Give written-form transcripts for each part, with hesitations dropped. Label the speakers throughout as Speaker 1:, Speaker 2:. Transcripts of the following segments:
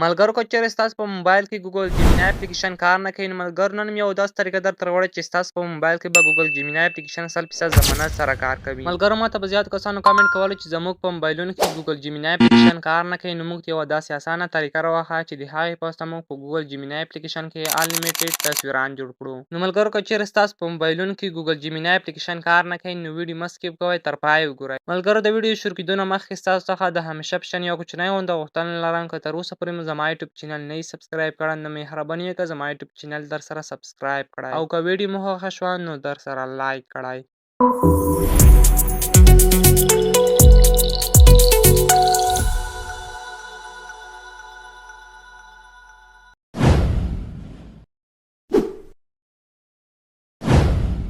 Speaker 1: ملګرو که چیرې ستاسو په موبایل کې ګوګل جیمینای اپلیکیشن کار نه کوي نو ملګرو نن یو داسې طریقه درته راوړی چې ستاسو په موبایل کې به ګوګل جیمینای اپلیکیشن 100% ضمانت سره کار کوي. ملګرو ماته به زیاتو کسانو کامنټ کولو چې زموږ په موبایلونو کې ګوګل جیمینای اپلیکیشن کار نه کوي نو موږ ته یوه داسې اسانه طریقه راوښایه چې د هغې په واسطه موږ په ګوګل جیمینای اپلیکیشن کې انلیمیټډ تصویران جوړ کړو. نو ملګرو که چیرې ستاسو په موبایلونو کې ګوګل جیمینای اپلیکیشن کار نه کوي نو ویډیو مه سکیپ کوئ تر پایه وګورئ. ملګرو د ویډیو شروع کېدو نه مخکې ستاسو څخه د همیشه په شان یو کوچنی غونډه غوښتنه لرم که تر اوسه پورې مو زما یوټیوب چینل نه یې سبسکرایب کړی نو مهرباني وکړه زما یوټیوب چینل در سره سبسکرایب کړئ او که ویډیو مو خوښه شوه نو در سره لایک کړئ.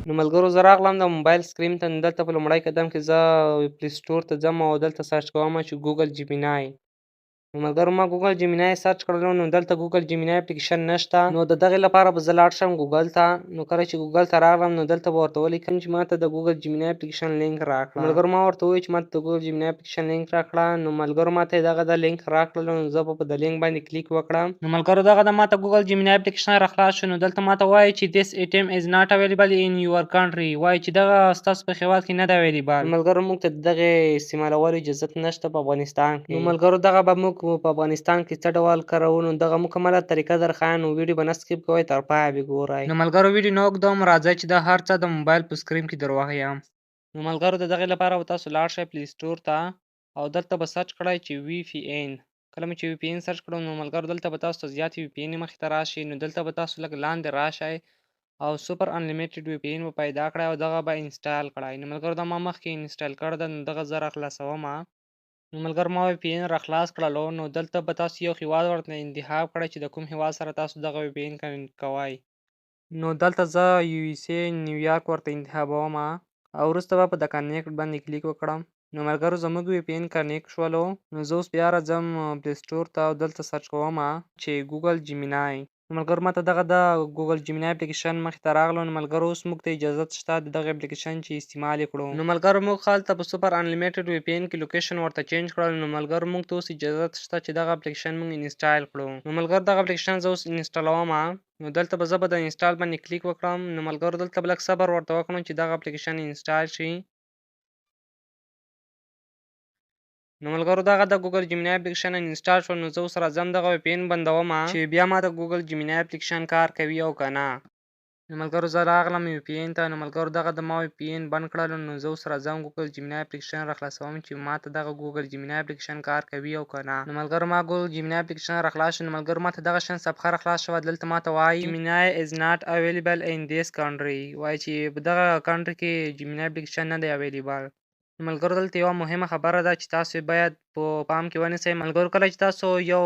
Speaker 1: نو ملګرو زه راغلم د موبایل سکرین ته. نو دلته په لومړی قدم کې زه پلی سټور ته ځم او دلته سرچ کوم چې ګوګل جیمینای. نو ملګرو ما ګوګل جیمینای سرچ کړلو نو دلته ګوګل جیمینای اپلیکیشن نشته. نو د دغې لپاره به زه لاړ شم ګوګل ته. نو کله چې ګوګل ته راغلم نو دلته به ورته ولیکم چې ماته د ګوګل جیمینای اپلیکیشن لینک راکړه. ملګرو ما ورته وویل چې ماته د ګوګل جیمینای اپلیکیشن لینک راکړه. نو ملګرو ماته یې دغه د لینک راکړلو نو زه به په د لینک باندې کلیک وکړم. نو ملګرو دغه د ماته ګوګل جیمینای اپلیکیشن راخلاص شو. نو دلته ماته وایي چې this ATM is not available in your country. وایي چې دغه ستاسو په هېواد کې نه دی اویلیبل. ملګرو موږ ته د دغې استعمالولو اجازت نشته په افغانستان کې. نو ملګرو دغه به موږ په افغانستان کې څه ډول کاروو نو دغه مکمله طریقه درښایم نو ویډیو به نه سکیپ کوئ تر پایه به ګورئ. نو ملګرو ویډیو نه اوږدوم راځئ چې دا هر څه د موبایل په سکرین کې در وښیم. نو ملګرو د دغې لپاره به تاسو لاړ شئ پلی سټور ته او دلته به سرچ کړئ چې VPN. کله مې چې VPN سرچ کړو نو ملګرو دلته به تاسو ته زیاتې VPN مخې ته راشي. نو دلته به تاسو لږ لاندې راشئ او سوپر انلیمیټډ VPN به پیدا کړئ او دغه به انسټال کړئ. نو ملګرو دا ما مخکې انسټال کړې ده نو دغه زه راخلاصومه. نو ملګرو ما VPN راخلاص کړلو نو دلته به تاسو یو هېواد ورته انتخاب کړئ چې د کوم هېواد سره تاسو دغه VPN کنیکټ کوئ. نو دلته زه USA نیویارک ورته انتخابومه او وروسته به په د کنیکټ باندې کلیک وکړم. نو ملګرو زموږ VPN کنیکټ شولو. نو زه اوس بیا راځم پلی سټور ته او دلته سرچ کومه چې ګوګل جیمینای. نو ملګرو ماته دغه د ګوګل جیمینای اپلیکیشن مخې ته راغلو. نو ملګرو اوس موږ ته اجازت شته د دغه اپلیکیشن چې استعمال یې کړو. نو ملګرو موږ هلته په سوپر انلیمیټډ VPN کې لوکیشن ورته چینج کړل. نو ملګرو موږ ته اوس اجازت شته چې دغه اپلیکیشن موږ انسټال کړو. نو ملګرو دغه اپلیکیشن زه اوس انسټالومه. نو دلته به زه به د انسټال باندې کلیک وکړم. نو ملګرو دلته به لږ صبر ورته وکړم چې دغه اپلیکیشن انسټال شي. نو ملګرو دغه د ګوګل جیمینای اپلیکیشن انسټال شو. نو زه اوس راځم دغه VPN بندومه چې بیا ما د ګوګل جیمینای اپلیکیشن کار کوي او که نه. نو ملګرو زه راغلم VPN ته. نو ملګرو دغه د ما VPN بند کړلو. نو زه اوس راځم ګوګل جیمینای اپلیکیشن راخلاصوم چې ما ته دغه ګوګل جیمینای اپلیکیشن کار کوي او که نه. نو ملګرو ما ګوګل جیمینای اپلیکیشن راخلاص شو. نو ملګرو ما ته دغه شان صفحه راخلاص شوه. دلته ما ته وایي جیمینای is not available in this country. وایي چې په دغه کنټري کې جیمینای اپلیکیشن نه دی اویلیبل. ملګرو دلته یوه مهمه خبره ده چې تاسو باید په پام کې ونیسئ. ملګرو کله چې تاسو یو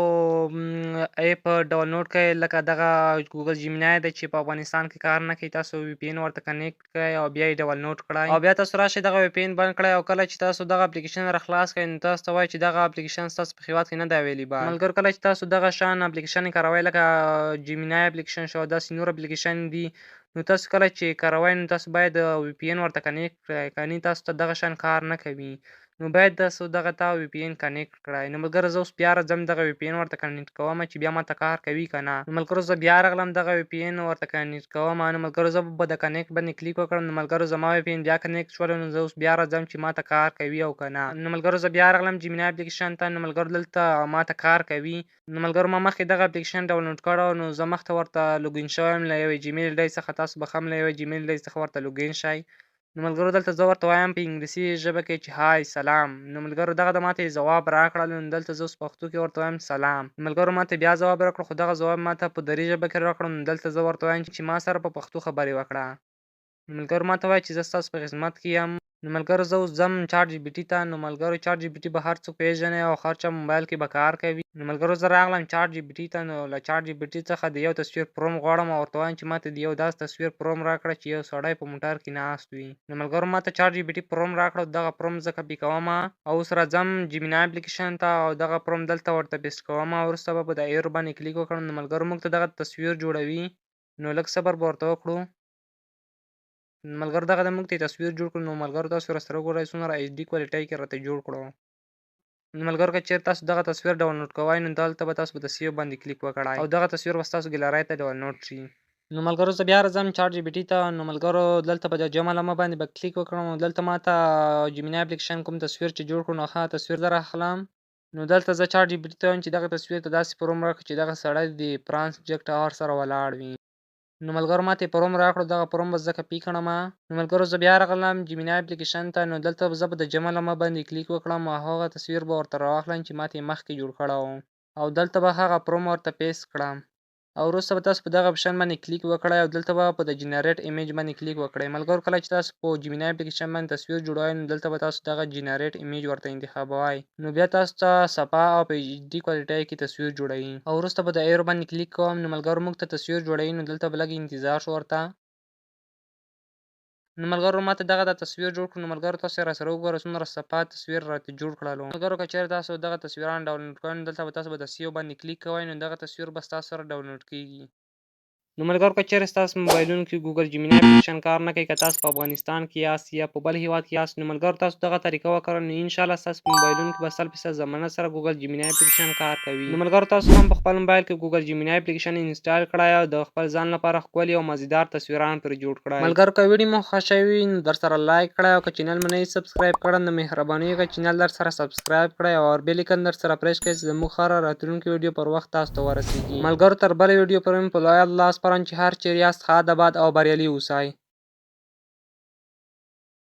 Speaker 1: ایپ ډاونلوډ کړئ لکه دغه ګوګل جیمینای دی چې په افغانستان کې کار نه کوي تاسو VPN ورته کنیکټ کړئ او بیا یې ډاونلوډ کړئ او بیا تاسو راشئ دغه VPN بند کړئ او کله چې تاسو دغه اپلیکیشن راخلاص کړئ نو تاسو ته وایي چې دغه اپلیکیشن ستاسو په هېواد کې نه دی اویلیبل. ملګرو کله چې تاسو دغه شان اپلیکیشن کاروئ لکه جیمینای اپلیکیشن شو داسې نور اپلیکیشن دي نو تاسو کله چې کاروئ نو تاسو باید VPN ورته کنیکټ کړئ کنې تاسو ته دغه شان کار نه کوي. نو باید تاسو دغه ته VPN کنیکټ کړئ. نو ملګرو زه اوس بیا راځم دغه VPN ورته کنیکټ کومه چې بیا ماته کار کوي که نه. نو ملګرو زه بیا راغلم دغه VPN ورته کنیکټ کومه. نو ملګرو زه به د کنیکټ باندې کلیک وکړم. نو ملګرو زما VPN بیا کنیکټ شولو. نو زه اوس بیا راځم چې ماته کار کوي او که نه. نو ملګرو زه بیا راغلم جیمینای اپلیکیشن ته. نو ملګرو دلته ماته کار کوي. نو ملګرو ما مخکې دغه اپلیکیشن ډاونلوډ کړی نو زه مخته ورته لوګین شوی یم له یوې جیمیل ډۍ څخه. تاسو به هم له یوې جیمیل ډۍ څخه ورته لوګین شئ. نو ملګرو دلته زه ورته وایم په انګلیسي ژبه کې چې های سلام. نو ملګرو دغه د ماته ځواب راکړل. نو دلته زه اوس پښتو کې ورته وایم سلام. ملګرو ماته بیا ځواب راکړ خو دغه ځواب ماته په دري ژبه کې راکړ. نو دلته زه ورته وایم چې ما سره په پښتو خبرې وکړه. نو ملګرو ماته وایي چې زه ستاسو په خدمت کې یم. نو ملګرو زه اوس ځم چاټ GPT ته. نو ملګرو چاټ GPT به هر څوک پېژني او هر چا موبایل کې به کار کوي. نو ملګرو زه راغلم چاټ GPT ته. نو له چاټ GPT څخه د یو تصویر پروم غواړم او ورته وایم چې ماته د یو داسې تصویر پروم راکړه چې یو سړی په موټر کې ناست وي. نو ملګرو ماته چاټ GPT پروم راکړه. دغه پروم زه کاپي کومه او اوس راځم جیمینای اپلیکیشن ته او دغه پروم دلته ورته پیسټ کومه. وروسته به په د ایرو باندې کلیک وکړم. نو ملګرو موږ ته دغه تصویر جوړوي. نو لږ صبر به ورته وکړو. ملګرو دغه د موږ ته تصویر جوړ کړو. نو ملګرو تاسو راسره وګورئ څومره HD کوالټۍ کې راته جوړ کړو. نو ملګرو که چیرې تاسو دغه تصویر ډاونلوډ کوئ نو دلته به تاسو په سیو باندې کلیک وکړئ او دغه تصویر به ستاسو ګیلرۍ ته ډاونلوډ شي. نو ملګرو زه بیا راځم چاټ جی پي ټي ته. نو ملګرو دلته په د جمع لمحه باندې به کلیک وکړم او دلته ماته جیمینای اپلیکیشن کوم تصویر چې جوړ کړو نو هغه تصویر در اخلم. نو دلته زه چاټ جی پي ټي ته وایم چې دغه تصویر ته داسې پروم راکړه چې دغه سړی د فرانس جک ټاور سره ولاړ وي. نو ملګرو ماته یې پروم راکړو، دغه پروم به زه کپي کړمه. نو ملګرو زه بیا راغلم جیمینای اپلیکیشن ته. نو دلته زه به د جمع لمحه باندې کلیک وکړم او هغه تصویر به ورته راواخلم چې ماته یې مخکې جوړ کړی و او دلته به هغه پروم ورته پیسټ کړم او وروسته به تاسو په دغه اپشن باندې کلیک وکړئ او دلته به په د جنریټ ایمیج باندې کلیک وکړئ. ملګرو کله چې تاسو په جیمینای اپلیکیشن باندې تصویر جوړوئ نو دلته به تاسو دغه جنریټ ایمیج ورته انتخابوئ. نو بیا تاسو ته صفا او په ایچ ډي کوالټۍ کې تصویر جوړوي او وروسته به د ایرو باندې کلیک کوم. نو ملګرو موږ ته تصویر جوړوي نو دلته به لږ انتظار شو ورته. نو ملګرو ماته دغه د تصویر جوړ کړو. نو ملګرو تاسو راسره وګورئ څومره صفا تصویر راته جوړ کړلو. ملګرو که چیرې تاسو دغه تصویران ډاونلوډ کوئ نو دلته به تاسو به د سیو باندې کلیک کوئ نو دغه تصویر به ستاسو سره ډاونلوډ کیږي. نو ملګرو که چیرې ستاسو موبایلونو کې ګوګل جیمینای اپلیکیشن کار نه کوي، که تاسو په افغانستان کې یاست یا په بل هیواد کې یاست، نو ملګرو تاسو دغه طریقه وکاروئ نو انشاءالله ستاسو په موبایلونو کې به 100% ضمانت سره ګوګل جیمینای اپلیکیشن کار کوي. نو ملګرو تاسو هم په خپل موبایل کې ګوګل جیمینای اپلیکیشن انسټال کړئ او د خپل ځان لپاره ښکلي او مزیدار تصویران پرې جوړ کړئ. ملګرو که ویډیو مو خوښه وي نو درسره لایک کړئ او که چینل مو نه وي سبسکرایب کړی نو مهرباني وکړئ چینل درسره سبسکرایب کړئ او بیل ایکن درسره پریس کړئ چې زموږ هره راتلونکې ویډیو پر وخت تاسو ته ورسیږي. ملګرو تر بلې ویډیو پورې مو په لوی الله سپارم چې هر چیرې یاست ښاد آباد او بریالي اوسئ.